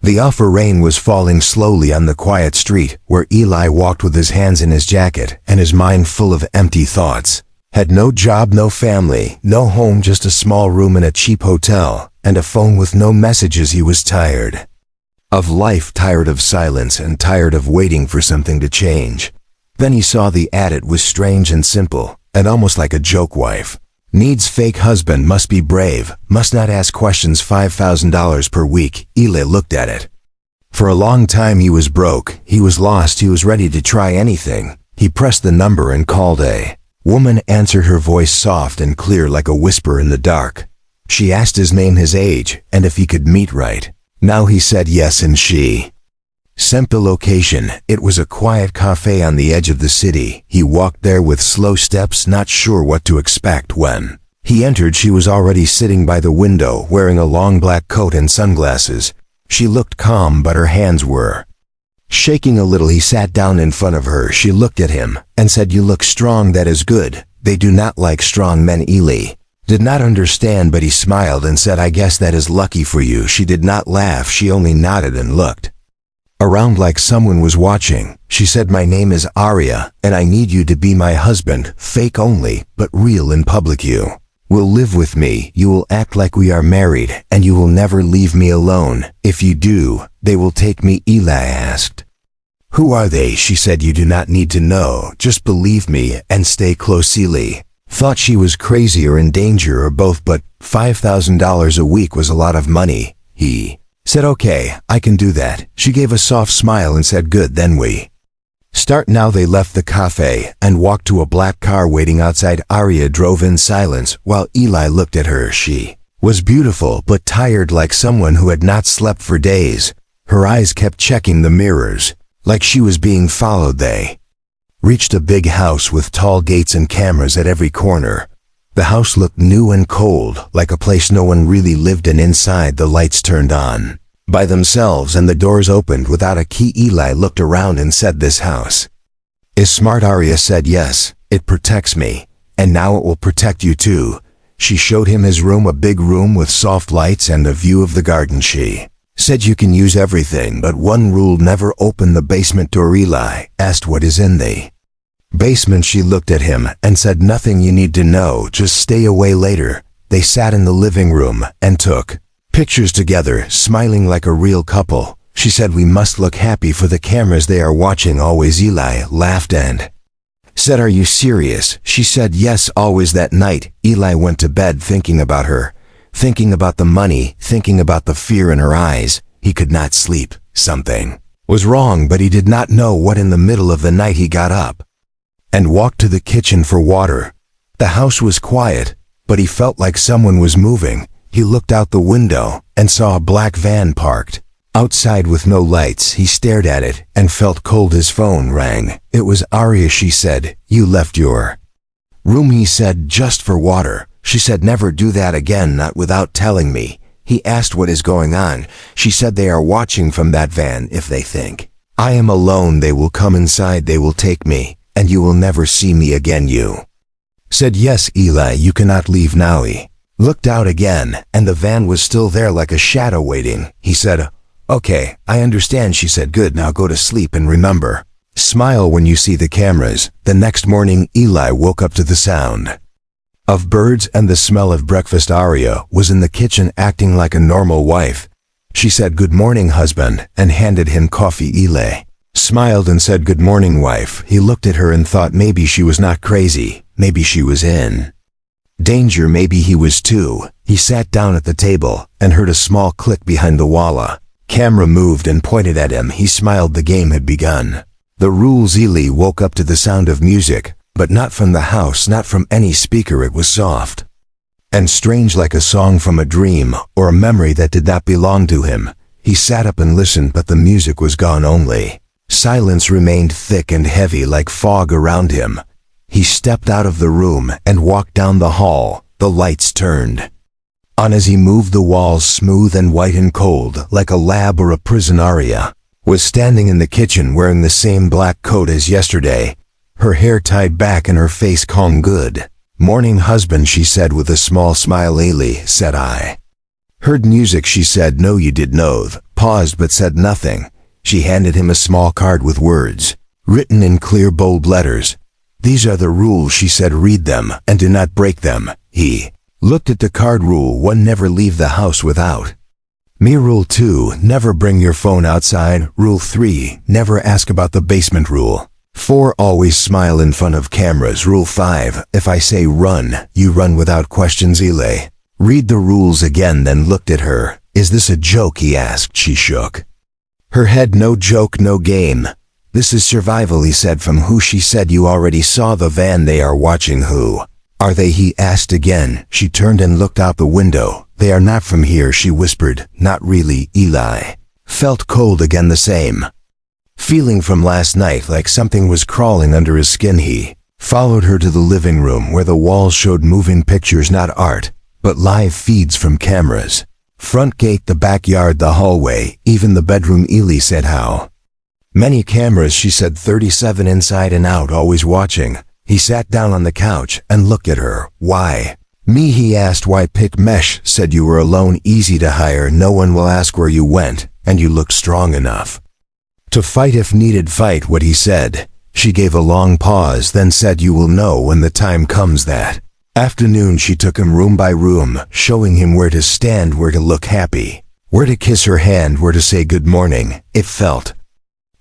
The awful rain was falling slowly on the quiet street where Eli walked with his hands in his jacket and his mind full of empty thoughts. Had no job, no family, no home, just a small room in a cheap hotel, and a phone with no messages. He was tired of life, tired of silence, and tired of waiting for something to change. Then he saw the ad. It was strange and simple, and almost like a joke. Wife needs fake husband, must be brave, must not ask questions, $5,000 per week. Eli looked at it. For a long time he was broke, he was lost, he was ready to try anything. He pressed the number and called. A woman answered, her voice soft and clear like a whisper in the dark. She asked his name, his age, and if he could meet right now. He said yes, and she sent the location. It was a quiet cafe on the edge of the city. He walked there with slow steps, not sure what to expect. When he entered, she was already sitting by the window, wearing a long black coat and sunglasses. She looked calm, but her hands were shaking a little. He sat down in front of her. She looked at him and said, "You look strong, that is good. They do not like strong men." Eli did not understand, but he smiled and said, "I guess that is lucky for you." She did not laugh, she only nodded and looked around like someone was watching. She said, "My name is Arya, and I need you to be my husband, fake only, but real in public. You will live with me, you will act like we are married, and you will never leave me alone. If you do, they will take me." Eli asked, "Who are they?" She said, "You do not need to know, just believe me and stay close." Eli thought she was crazy or in danger or both, but $5,000 a week was a lot of money. He said, "Okay, I can do that." She gave a soft smile and said, "Good, then we start now." They left the cafe and walked to a black car waiting outside. Arya drove in silence while Eli looked at her. She was beautiful but tired, like someone who had not slept for days. Her eyes kept checking the mirrors, like she was being followed. They reached a big house with tall gates and cameras at every corner. The house looked new and cold, like a place no one really lived in. Inside, the lights turned on by themselves and the doors opened without a key. Eli looked around and said, "This house is smart." Arya said, "Yes, it protects me, and now it will protect you too." She showed him his room, a big room with soft lights and a view of the garden. She said, "You can use everything, but one rule, never open the basement door." Eli asked, "What is in the basement?" She looked at him and said, "Nothing you need to know, just stay away later." They sat in the living room and took pictures together, smiling like a real couple. She said, "We must look happy for the cameras, they are watching always." Eli laughed and said, "Are you serious?" She said, "Yes, always." That night, Eli went to bed thinking about her, thinking about the money, thinking about the fear in her eyes. He could not sleep. Something was wrong, but he did not know what. In the middle of the night, he got up and walked to the kitchen for water. The house was quiet, but he felt like someone was moving. He looked out the window and saw a black van parked outside with no lights. He stared at it and felt cold. His phone rang. It was Arya. She said, "You left your room." He said, "Just for water." She said, "Never do that again, not without telling me." He asked, "What is going on?" She said, "They are watching from that van. If they think I am alone, they will come inside, they will take me, and you will never see me again." You said, "Yes, Eli, you cannot leave now." He looked out again, and the van was still there like a shadow waiting. He said, "Okay, I understand." She said, "Good, now go to sleep and remember, smile when you see the cameras." The next morning, Eli woke up to the sound of birds and the smell of breakfast. Arya was in the kitchen acting like a normal wife. She said, "Good morning, husband," and handed him coffee. Eli smiled and said, "Good morning, wife." He looked at her and thought maybe she was not crazy, maybe she was in danger, maybe he was too. He sat down at the table and heard a small click behind the wall. A camera moved and pointed at him. He smiled. The game had begun. The rules. Eli woke up to the sound of music, but not from the house, not from any speaker. It was soft and strange, like a song from a dream or a memory that did not belong to him. He sat up and listened, but the music was gone. Only silence remained, thick and heavy like fog around him. He stepped out of the room and walked down the hall. The lights turned on as he moved, the walls smooth and white and cold, like a lab or a prison. Arya was standing in the kitchen wearing the same black coat as yesterday, her hair tied back and her face calm. "Good morning, husband," she said with a small smile. Eli said, "I Heard music, she said. No, you did know. Paused but said nothing. She handed him a small card with words, written in clear bold letters. These are the rules, she said. Read them, and do not break them. He looked at the card. Rule 1, never leave the house without me. Rule 2, never bring your phone outside. Rule 3, never ask about the basement. Rule 4, always smile in front of cameras. Rule 5, if I say run, you run without questions. Eli read the rules again, then looked at her. Is this a joke, he asked. She shook her head. No joke, no game. This is survival, he said. From who? She said. You already saw the van. They are watching. Who are they? He asked again. She turned and looked out the window. They are not from here, she whispered. Not really. Eli felt cold again, the same feeling from last night, like something was crawling under his skin. He followed her to the living room, where the walls showed moving pictures, not art, but live feeds from cameras. Front gate, the backyard, the hallway, even the bedroom. Eli said. How many cameras? She said. 37, inside and out, always watching. He sat down on the couch and looked at her. Why me? He asked. Why pick mesh? Said you were alone, easy to hire. No one will ask where you went, and you look strong enough to fight if needed. Fight. What? He said. She gave a long pause, then said, you will know when the time comes. That afternoon she took him room by room, showing him where to stand, where to look happy, where to kiss her hand, where to say good morning. It felt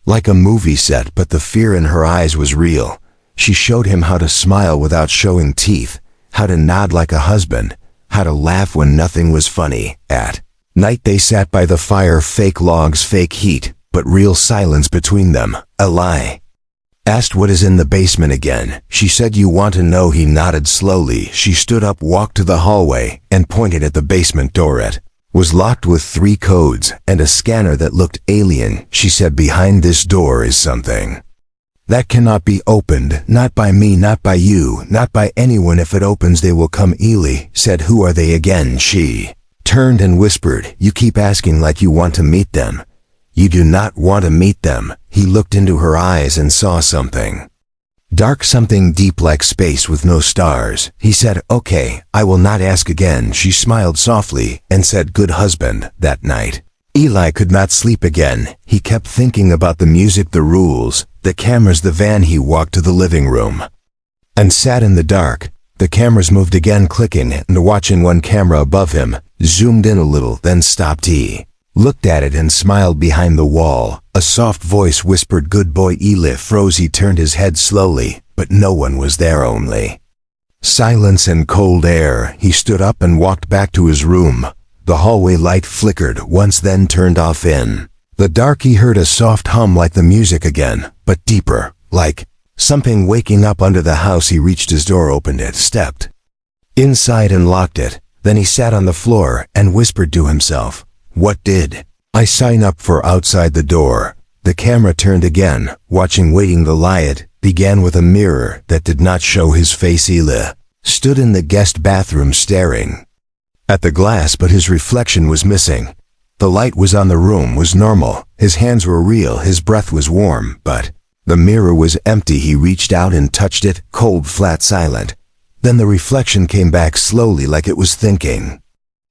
like a movie set, but the fear in her eyes was real. She showed him how to smile without showing teeth, how to nod like a husband, how to laugh when nothing was funny. At night they sat by the fire, fake logs, fake heat, but real silence between them. Eli asked, what is in the basement again? She said, you want to know? He nodded slowly. She stood up, walked to the hallway, and pointed at the basement door. It was locked with 3 codes and a scanner that looked alien. She said, behind this door is something that cannot be opened, not by me, not by you, not by anyone. If it opens, they will come. Eli said, who are they again? She turned and whispered, you keep asking like you want to meet them. You do not want to meet them. He looked into her eyes and saw something dark, something deep like space with no stars. He said, okay, I will not ask again. She smiled softly and said, good husband. That night, Eli could not sleep again. He kept thinking about the music, the rules, the cameras, the van. He walked to the living room and sat in the dark. The cameras moved again, clicking and watching. One camera above him zoomed in a little, then stopped. He looked at it and smiled. Behind the wall, a soft voice whispered, good boy. Eli froze. He turned his head slowly, but no one was there, only silence and cold air. He stood up and walked back to his room. The hallway light flickered once, then turned off. In the dark he heard a soft hum, like the music again, but deeper, like something waking up under the house. He reached his door, opened it, stepped inside and locked it. Then he sat on the floor and whispered to himself, what did I sign up for? Outside the door, the camera turned again, watching, waiting. The light began with a mirror that did not show his face. Eli stood in the guest bathroom staring at the glass, but his reflection was missing. The light was on, the room was normal, his hands were real, his breath was warm, but the mirror was empty. He reached out and touched it, cold, flat, silent. Then the reflection came back slowly, like it was thinking.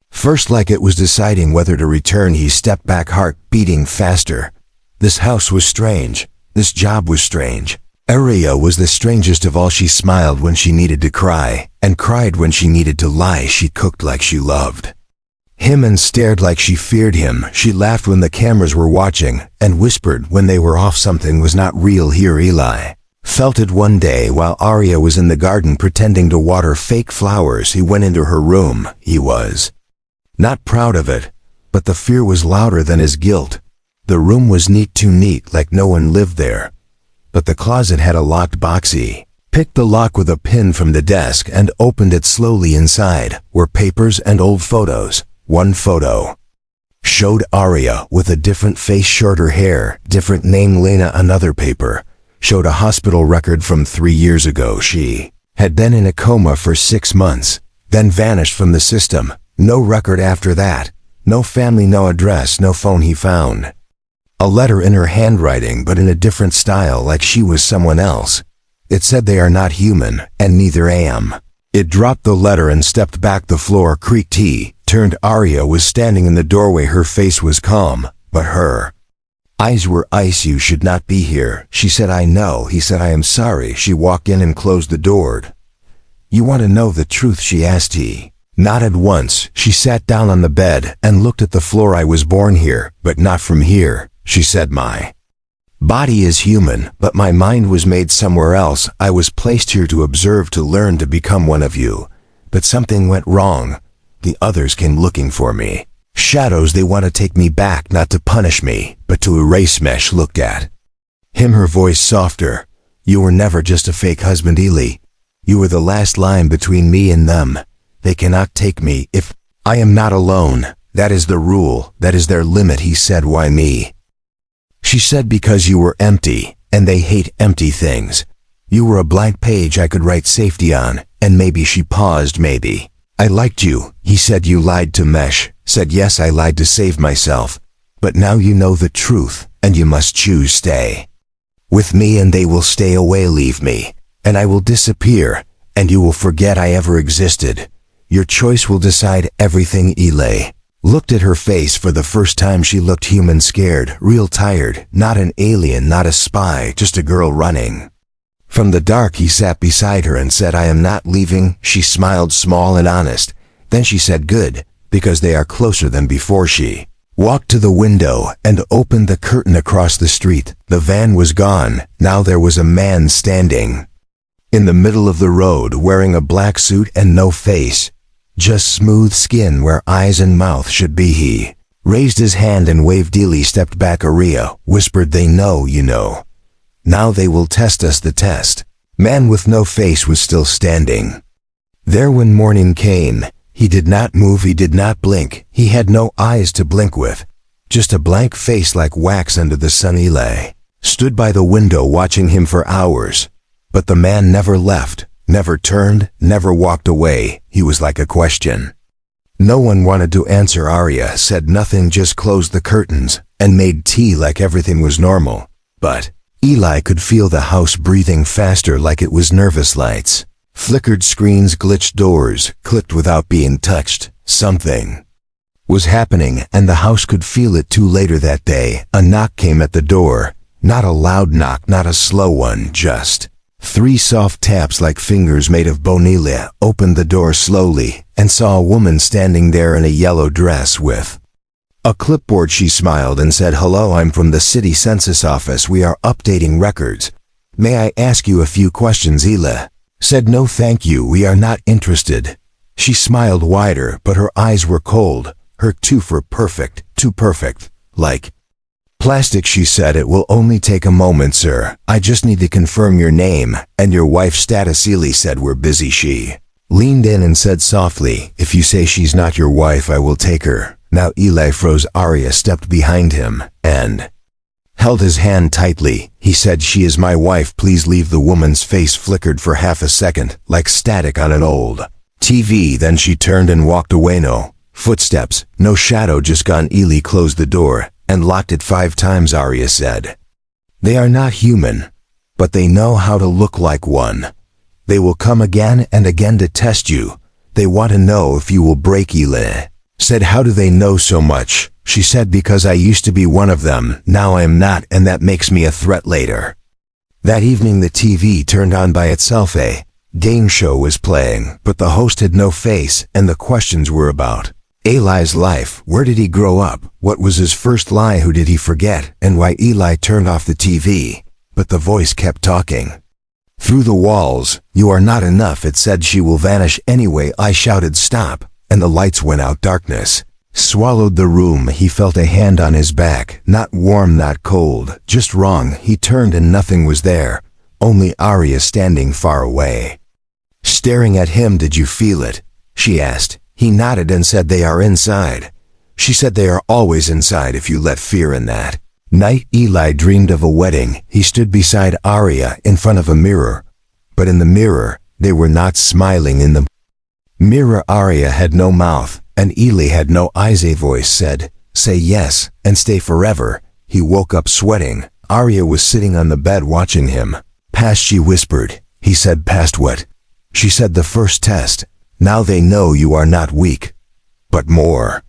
First, like it was deciding whether to return. He stepped back, heart beating faster. This house was strange. This job was strange. Aria was the strangest of all. She smiled when she needed to cry, and cried when she needed to lie. She cooked like she loved him and stared like she feared him. She laughed when the cameras were watching, and whispered when they were off something was not real here. Eli felt it one day while Aria was in the garden pretending to water fake flowers. He went into her room. He was not proud of it, but the fear was louder than his guilt. The room was neat, too neat, like no one lived there. But the closet had a locked box. He picked the lock with a pin from the desk and opened it slowly. Inside were papers and old photos. One photo showed Aria with a different face, shorter hair, different name, Lena. Another paper showed a hospital record from 3 years ago. She had been in a coma for 6 months, then vanished from the system. No record after that. No family, no address, no phone. He found a letter in her handwriting, but in a different style, like she was someone else. It said, they are not human, and neither am. It dropped the letter and stepped back. The floor creaked. He turned. Arya was standing in the doorway. Her face was calm, but her eyes were ice. "You should not be here," she said. "I know," he said. "I am sorry." She walked in and closed the door. "You want to know the truth?" she asked. He nodded once. She sat down on the bed and looked at the floor. "I was born here, but not from here," she said. "My body is human, but my mind was made somewhere else. I was placed here to observe, to learn, to become one of you. But something went wrong. The others came looking for me. Shadows, they want to take me back, not to punish me, but to erase me." She looked at him, her voice softer. "You were never just a fake husband, Eli. You were the last line between me and them. They cannot take me if I am not alone. That is the rule. That is their limit." He said. "Why me?" She said. "Because you were empty, and they hate empty things. You were a blank page I could write safety on." And maybe, she paused, "maybe I liked you." He said. "You lied to Mesh." Said. "Yes, I lied to save myself. But now you know the truth, and you must choose. Stay with me and they will stay away. Leave me, and I will disappear, and you will forget I ever existed. Your choice will decide everything." Eli looked at her face for the first time. She looked human, scared, real tired. Not an alien, not a spy, just a girl running from the dark. He sat beside her and said, "I am not leaving." She smiled, small and honest. Then she said, "Good, because they are closer than before." She walked to the window and opened the curtain across the street. The van was gone. Now there was a man standing in the middle of the road, wearing a black suit and no face, just smooth skin where eyes and mouth should be. He raised his hand and waved. Eli stepped back. Arya whispered, "They know, you know. Now they will test us." The test man with no face was still standing there when morning came. He did not move. He did not blink. He had no eyes to blink with. Just a blank face like wax under the sun. Eli stood by the window watching him for hours. But the man never left, never turned, never walked away. He was like a question no one wanted to answer. Arya said nothing, just closed the curtains and made tea like everything was normal. But Eli could feel the house breathing faster, like it was nervous. Lights flickered, screens glitched, doors clicked without being touched. Something was happening, and the house could feel it too. Later that day, a knock came at the door. Not a loud knock, not a slow one, just 3 soft taps like fingers made of bone. Eli opened the door slowly and saw a woman standing there in a yellow dress with a clipboard. She smiled and said, "Hello, I'm from the city census office. We are updating records. May I ask you a few questions?" Eli said, "No thank you, we are not interested." She smiled wider, but her eyes were cold. Her tooth were perfect, too perfect, like plastic. She said, "It will only take a moment, sir. I just need to confirm your name and your wife's status." Eli said, "We're busy." She leaned in and said softly, "If you say she's not your wife, I will take her." Now Eli froze. Arya stepped behind him and held his hand tightly. He said, "She is my wife. Please leave." The woman's face flickered for half a second, like static on an old TV. Then she turned and walked away. No footsteps, no shadow, just gone. Eli closed the door and locked it 5 times. Arya said, "They are not human, but they know how to look like one. They will come again and again to test you. They want to know if you will break." Eli said, "How do they know so much?" She said, "Because I used to be one of them. Now I am not, and that makes me a threat." Later that evening, the TV turned on by itself. A game show was playing, but the host had no face, and the questions were about Eli's life. Where did he grow up? What was his first lie? Who did he forget? And why? Eli turned off the TV, but the voice kept talking through the walls. "You are not enough," it said. "She will vanish anyway." I shouted, "Stop," and the lights went out. Darkness swallowed the room. He felt a hand on his back, not warm, not cold, just wrong. He turned and nothing was there, only Arya standing far away, staring at him. "Did you feel it?" she asked. He nodded and said, "They are inside." She said, "They are always inside if you let fear in." That night, Eli dreamed of a wedding. He stood beside Arya in front of a mirror, but in the mirror, they were not smiling. In the mirror, Arya had no mouth, and Eli had no eyes. A voice said, "Say yes, and stay forever." He woke up sweating. Arya was sitting on the bed watching him. "Past," she whispered. He said, "Past what?" She said, "The first test. Now they know you are not weak. but more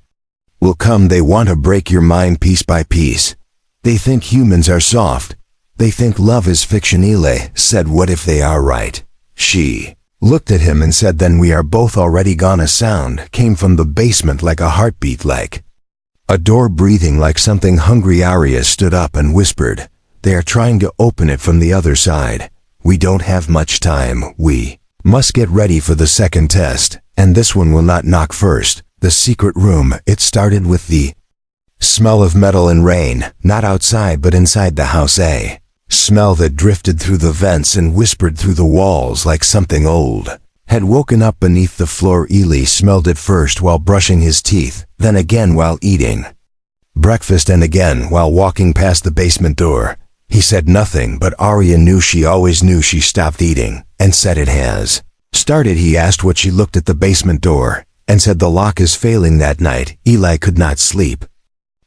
will come. They want to break your mind piece by piece. They think humans are soft. They think love is fiction. Eli said, what if they are right? She looked at him and said, then we are both already gone. A sound came from the basement, like a heartbeat, like a door breathing, like something hungry. Arya stood up and whispered, they are trying to open it from the other side. We don't have much time. We must get ready for the second test, and this one will not knock first. The secret room, it started with the smell of metal and rain, not outside but inside the house. A smell that drifted through the vents and whispered through the walls like something old had woken up beneath the floor. Eli smelled it first while brushing his teeth, then again while eating breakfast, and again while walking past the basement door. He said nothing, but Arya knew. She always knew. She stopped eating and said, it has started. He asked what. She looked at the basement door and said, the lock is failing. That night, Eli could not sleep.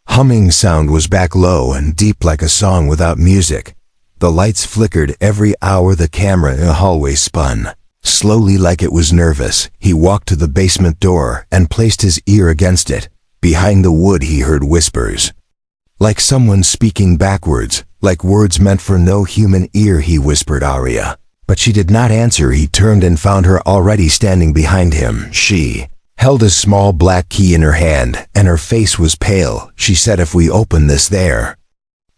Humming sound was back, low and deep, like a song without music. The lights flickered every hour. The camera in the hallway spun slowly, like it was nervous. He walked to the basement door and placed his ear against it. Behind the wood he heard whispers, like someone speaking backwards, like words meant for no human ear. He whispered Arya, but she did not answer. He turned and found her already standing behind him. She held a small black key in her hand, and her face was pale. She said, if we open this, there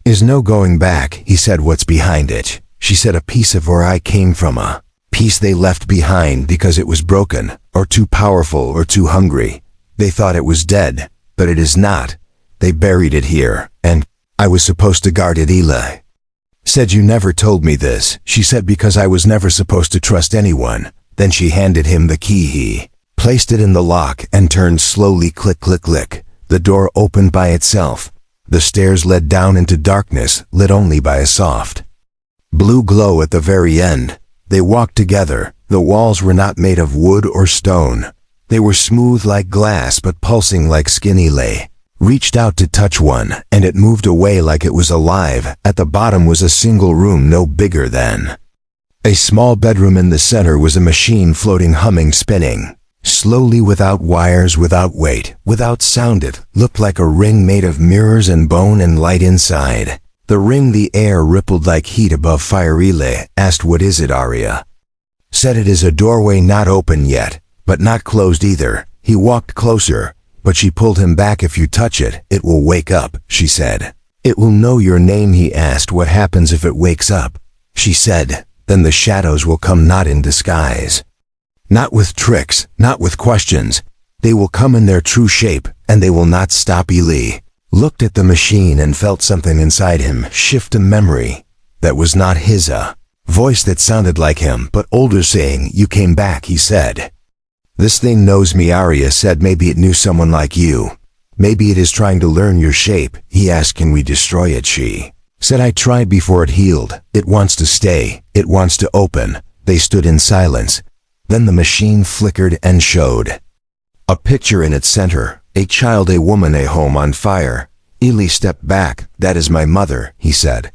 is no going back. He said, what's behind it? She said, a piece of where I came from, a piece they left behind because it was broken, or too powerful, or too hungry. They thought it was dead, but it is not. They buried it here, and I was supposed to guard it. Eli said, you never told me this. She said, because I was never supposed to trust anyone. Then she handed him the key. He placed it in the lock and turned slowly. Click, click, click. The door opened by itself. The stairs led down into darkness, lit only by a soft blue glow at the very end. They walked together. The walls were not made of wood or stone. They were smooth like glass, but pulsing like skin. Eli reached out to touch one, and it moved away like it was alive. At the bottom was a single room, no bigger than a small bedroom. In the center was a machine floating, humming, spinning slowly, without wires, without weight, without sound. It looked like a ring made of mirrors and bone and light inside the ring. The air rippled like heat above fire. Eli asked, what is it? Arya said, it is a doorway, not open yet, but not closed either. He walked closer, but she pulled him back. If you touch it, it will wake up, she said. It will know your name. He asked, what happens if it wakes up? She said, then the shadows will come, not in disguise, not with tricks, not with questions. They will come in their true shape, and they will not stop. Eli looked at the machine and felt something inside him shift, a memory that was not his, a voice that sounded like him, but older, saying, you came back. He said, this thing knows me. Arya said, maybe it knew someone like you. Maybe it is trying to learn your shape. He asked, can we destroy it? She said, I tried before it healed. It wants to stay. It wants to open. They stood in silence. Then the machine flickered and showed a picture in its center, a child, a woman, a home on fire. Eli stepped back. That is my mother, he said.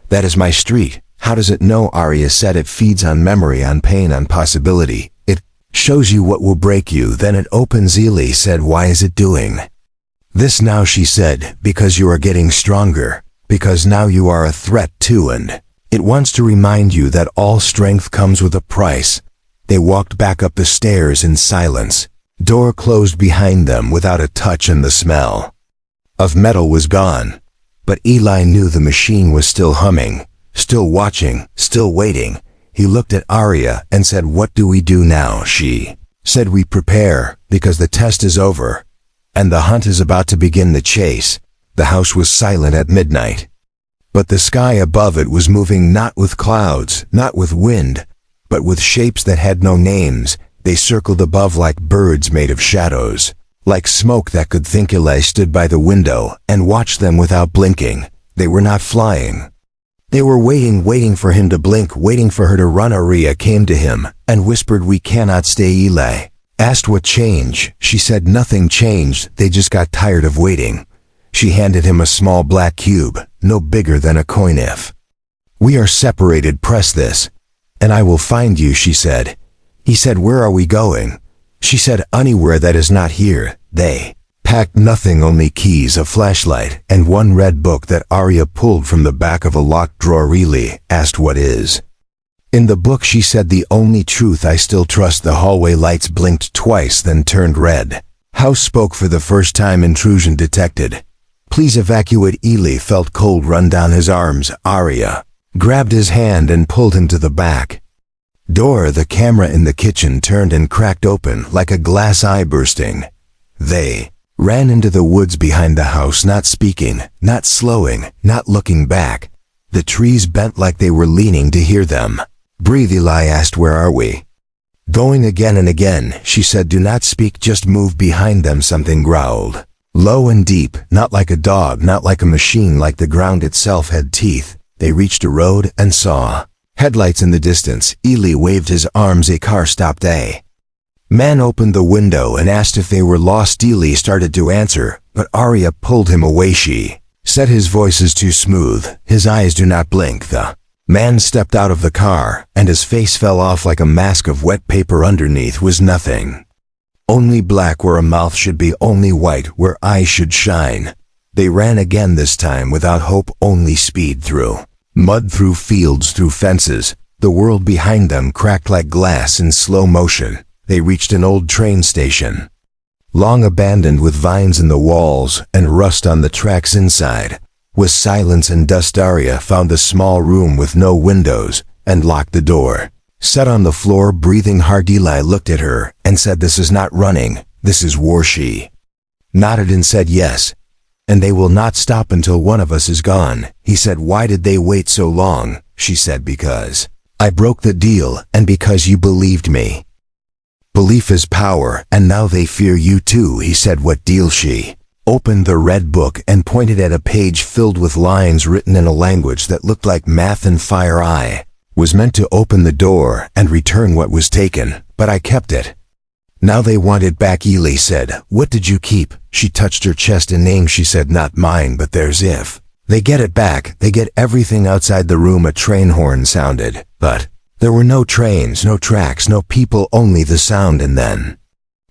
That is my street. How does it know? Arya said, it feeds on memory, on pain, on possibility. It shows you what will break you, then it opens. Eli said, why is it doing this now? She said, because you are getting stronger, because now you are a threat too, and it wants to remind you that all strength comes with a price. They walked back up the stairs in silence. Door closed behind them without a touch, and the smell of metal was gone. But Eli knew the machine was still humming, still watching, still waiting. He looked at Arya and said, what do we do now? She said, we prepare, because the test is over, and the hunt is about to begin. The chase. The house was silent at midnight, but the sky above it was moving, not with clouds, not with wind, but with shapes that had no names. They circled above like birds made of shadows, like smoke that could think. Eli stood by the window and watched them without blinking. They were not flying. They were waiting for him to blink, waiting for her to run. Arya came to him and whispered, we cannot stay. Eli asked, what changed? She said, nothing changed. They just got tired of waiting. She handed him a small black cube, no bigger than a coin. If we are separated, press this, and I will find you, she said. He said, where are we going? She said, anywhere that is not here. They packed nothing, only keys, a flashlight, and one red book that Arya pulled from the back of a locked drawer. Ely asked, "What is?" In the book, she said, "The only truth I still trust." The hallway lights blinked twice, then turned red. House spoke for the first time. "Intrusion detected. Please evacuate." Ely felt cold run down his arms. Arya grabbed his hand and pulled him to the back door. The camera in the kitchen turned and cracked open like a glass eye bursting. They ran into the woods behind the house, not speaking, not slowing, not looking back. The trees bent like they were leaning to hear them. "Breathe," Eli asked. "Where are we?" "Going." Again and again, she said, "Do not speak, just move." Behind them something growled, low and deep, not like a dog, not like a machine, like the ground itself had teeth. They reached a road and saw headlights in the distance. Ely waved his arms. A car stopped. A man opened the window and asked if they were lost. Ely started to answer, but Arya pulled him away. She said, "His voice is too smooth, his eyes do not blink." The man stepped out of the car, and his face fell off like a mask of wet paper. Underneath was nothing. Only black where a mouth should be, only white where eyes should shine. They ran again, this time without hope, only speed. Through mud, through fields, through fences. The world behind them cracked like glass in slow motion. They reached an old train station, long abandoned, with vines in the walls and rust on the tracks. Inside was silence and dust. Arya found a small room with no windows and locked the door. Sat on the floor, breathing hard. Eli looked at her and said, "This is not running, this is war." She nodded and said, "Yes, and they will not stop until one of us is gone." He said, "Why did they wait so long?" She said, "Because I broke the deal, and because you believed me. Belief is power, and now they fear you too." He said, "What deal?" She opened the red book and pointed at a page filled with lines written in a language that looked like math and fire. "I was meant to open the door and return what was taken, but I kept it. Now they want it back." Ely said, "What did you keep?" She touched her chest. "A name." She said, "Not mine, but theirs. If they get it back, they get everything." Outside the room, a train horn sounded, but there were no trains, no tracks, no people, only the sound. And then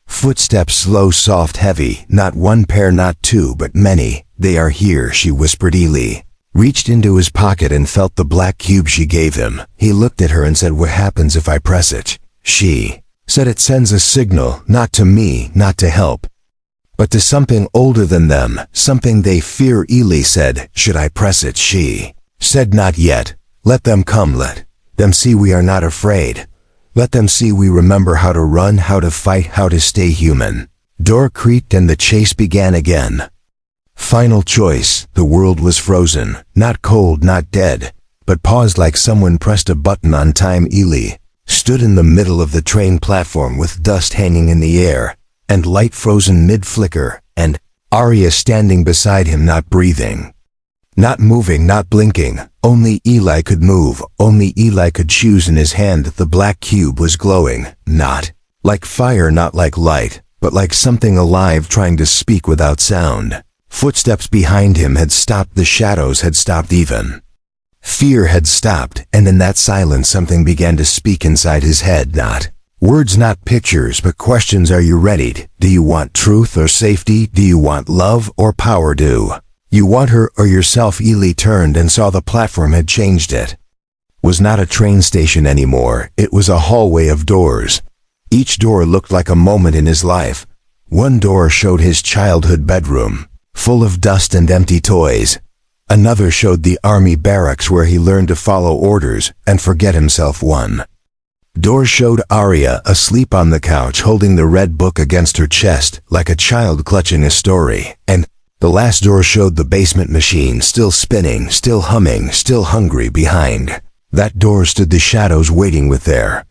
footsteps, slow, soft, heavy, not one pair, not two, but many. "They are here," she whispered. Ely reached into his pocket and felt the black cube she gave him. He looked at her and said, "What happens if I press it?" She said, "It sends a signal, not to me, not to help, but to something older than them, something they fear." Ely said, "Should I press it?" She said, "Not yet. Let them come, let them see we are not afraid. Let them see we remember how to run, how to fight, how to stay human." Door creaked and the chase began again. Final choice. The world was frozen, not cold, not dead, but paused like someone pressed a button on time. Ely stood in the middle of the train platform with dust hanging in the air and light frozen mid-flicker, and Arya standing beside him, not breathing, not moving, not blinking. Only Eli could move, only Eli could choose. In his hand the black cube was glowing, not like fire, not like light, but like something alive trying to speak without sound. Footsteps behind him had stopped, the shadows had stopped, even fear had stopped, and in that silence something began to speak inside his head. Not words, not pictures, but questions. Are you ready? Do you want truth or safety? Do you want love or power? Do you want her or yourself? Ely turned and saw the platform had changed. It was not a train station anymore. It was a hallway of doors. Each door looked like a moment in his life. One door showed his childhood bedroom, full of dust and empty toys. Another showed the army barracks where he learned to follow orders and forget himself. One door showed Arya asleep on the couch, holding the red book against her chest like a child clutching a story. And the last door showed the basement machine, still spinning, still humming, still hungry. Behind that door stood the shadows, waiting with their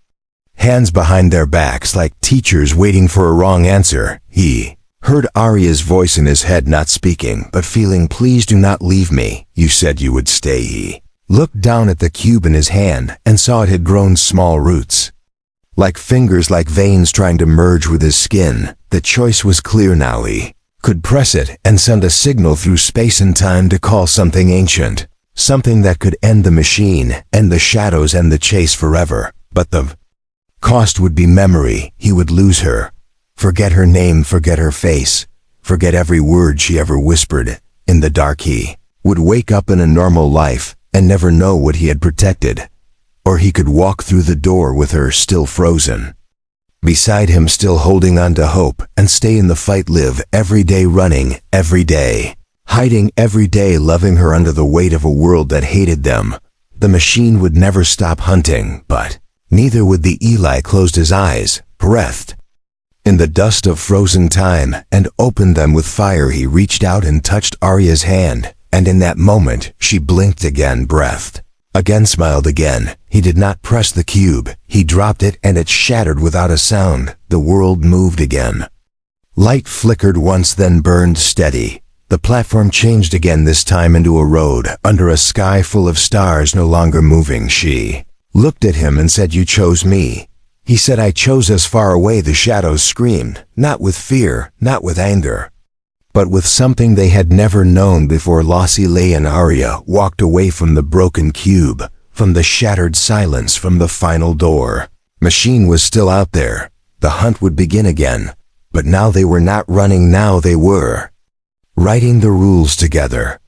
hands behind their backs like teachers waiting for a wrong answer. He heard Arya's voice in his head, not speaking, but feeling. "Please do not leave me. You said you would stay." He looked down at the cube in his hand and saw it had grown small roots, like fingers, like veins trying to merge with his skin. The choice was clear now. He could press it and send a signal through space and time to call something ancient, something that could end the machine, end the shadows, end the chase forever. But the cost would be memory. He would lose her Forget her name, forget her face, forget every word she ever whispered. In the dark he would wake up in a normal life and never know what he had protected. Or he could walk through the door with her still frozen beside him, still holding on to hope, and stay in the fight, live every day, running every day, hiding every day, loving her under the weight of a world that hated them. The machine would never stop hunting, but neither would the Eli. Closed his eyes, breathed in the dust of frozen time, and opened them with fire. He reached out and touched Arya's hand, and in that moment she blinked again, breathed again, smiled again. He did not press the cube. He dropped it and it shattered without a sound. The world moved again. Light flickered once, then burned steady. The platform changed again, this time into a road, under a sky full of stars, no longer moving. She looked at him and said, "You chose me." He said, "I chose us." Far away the shadows screamed, not with fear, not with anger, but with something they had never known before. Lay and Arya walked away from the broken cube, from the shattered silence, from the final door. Machine was still out there. The hunt would begin again. But now they were not running, now they were writing the rules together.